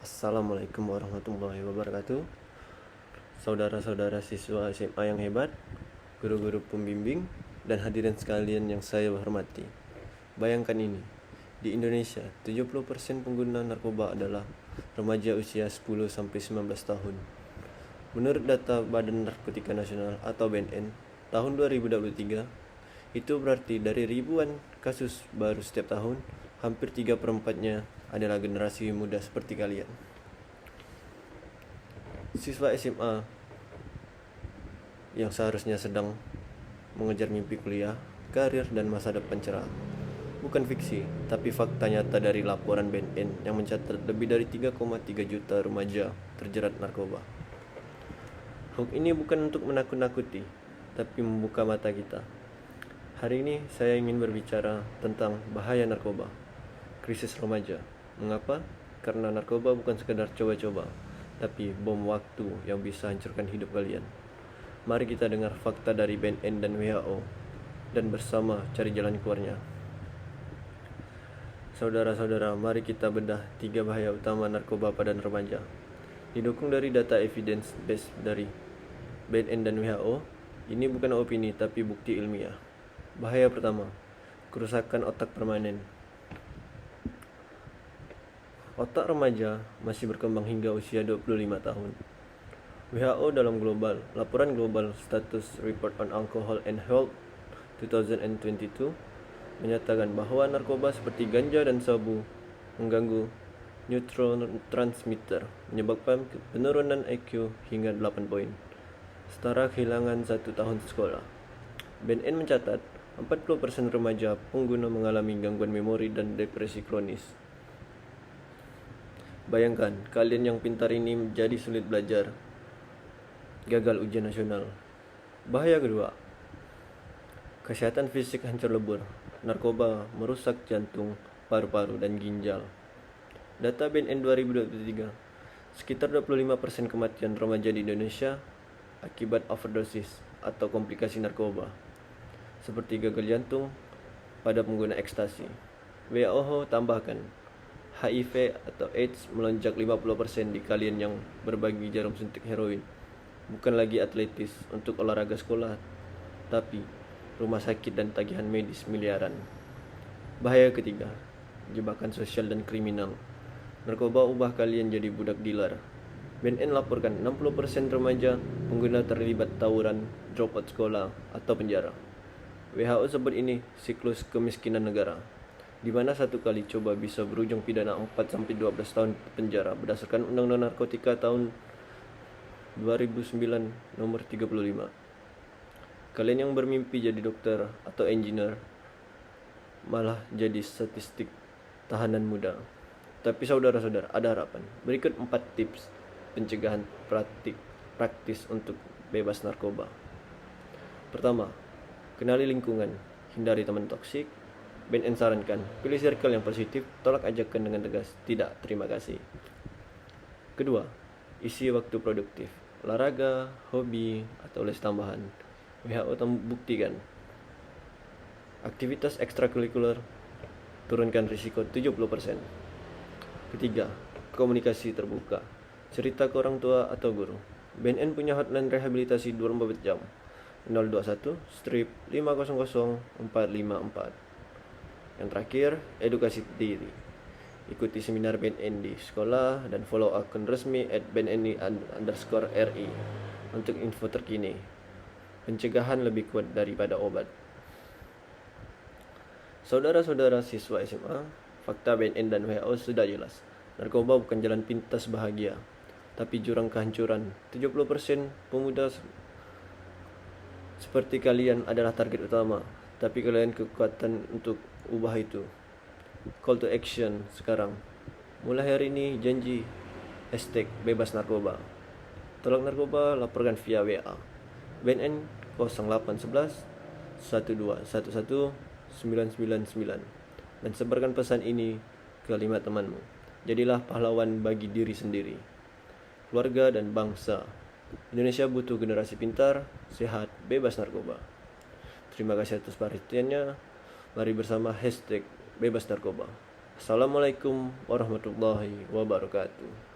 Assalamualaikum warahmatullahi wabarakatuh. Saudara-saudara siswa SMA yang hebat, guru-guru pembimbing, dan hadirin sekalian yang saya hormati. Bayangkan ini, di Indonesia 70% pengguna narkoba adalah remaja usia 10-19 tahun. Menurut data Badan Narkotika Nasional atau BNN, tahun 2023, itu berarti dari ribuan kasus baru setiap tahun, hampir 3/4-nya adalah generasi muda seperti kalian. Siswa SMA yang seharusnya sedang mengejar mimpi kuliah, karir, dan masa depan cerah. Bukan fiksi, tapi fakta nyata dari laporan BNN yang mencatat lebih dari 3,3 juta remaja terjerat narkoba. Hoax ini bukan untuk menakut-nakuti, tapi membuka mata kita. Hari ini saya ingin berbicara tentang bahaya narkoba, krisis remaja. Mengapa? Karena narkoba bukan sekedar coba-coba, tapi bom waktu yang bisa hancurkan hidup kalian. Mari kita dengar fakta dari BNN dan WHO, dan bersama cari jalan keluarnya. Saudara-saudara, mari kita bedah 3 bahaya utama narkoba pada remaja. Didukung dari data evidence based dari BNN dan WHO, ini bukan opini tapi bukti ilmiah. Bahaya pertama, kerusakan otak permanen. Otak remaja masih berkembang hingga usia 25 tahun. WHO dalam laporan Global Status Report on Alcohol and Health 2022 menyatakan bahwa narkoba seperti ganja dan sabu mengganggu neurotransmitter, menyebabkan penurunan IQ hingga 8 poin, setara kehilangan 1 tahun sekolah. BNN mencatat 40% remaja pengguna mengalami gangguan memori dan depresi kronis. Bayangkan, kalian yang pintar ini menjadi sulit belajar, gagal ujian nasional. Bahaya kedua, kesehatan fisik hancur lebur. Narkoba merusak jantung, paru-paru, dan ginjal. Data BNN 2023, sekitar 25% kematian remaja di Indonesia akibat overdosis atau komplikasi narkoba, seperti gagal jantung pada pengguna ekstasi. WHO tambahkan, HIV atau AIDS melonjak 50% di kalian yang berbagi jarum suntik heroin. Bukan lagi atletis untuk olahraga sekolah, tapi rumah sakit dan tagihan medis miliaran. Bahaya ketiga, jebakan sosial dan kriminal. Narkoba ubah kalian jadi budak dealer. BNN laporkan 60% remaja pengguna terlibat tawuran, dropout sekolah, atau penjara. WHO sebut ini siklus kemiskinan negara, di mana satu kali coba bisa berujung pidana 4-12 tahun penjara berdasarkan Undang-Undang Narkotika tahun 2009 nomor 35. Kalian yang bermimpi jadi dokter atau engineer malah jadi statistik tahanan muda. Tapi saudara-saudara, ada harapan. Berikut 4 tips pencegahan praktis untuk bebas narkoba. Pertama, kenali lingkungan, hindari teman toksik. BNN sarankan, pilih circle yang positif, tolak ajakan dengan tegas, tidak, terima kasih. Kedua, isi waktu produktif, olahraga, hobi, atau les tambahan. WHO buktikan, aktivitas ekstrakurikuler turunkan risiko 70%. Ketiga, komunikasi terbuka, cerita ke orang tua atau guru. BNN punya hotline rehabilitasi 24 jam, 021-500-454. Yang terakhir, edukasi diri. Ikuti seminar BNN di sekolah dan follow akun resmi @bnni_RI untuk info terkini. Pencegahan lebih kuat daripada obat. Saudara-saudara siswa SMA, fakta BNN dan WHO sudah jelas. Narkoba bukan jalan pintas bahagia, tapi jurang kehancuran. 70% pemuda seperti kalian adalah target utama, tapi kalian kekuatan untuk ubah itu. Call to action sekarang. Mulai hari ini janji #bebas narkoba. Tolak narkoba, laporkan via WA. BNN 0811 1211 999 dan sebarkan pesan ini ke 5 temanmu. Jadilah pahlawan bagi diri sendiri, keluarga, dan bangsa. Indonesia butuh generasi pintar, sehat, bebas narkoba. Terima kasih atas perhatiannya. Mari bersama #bebas narkoba. Assalamualaikum warahmatullahi wabarakatuh.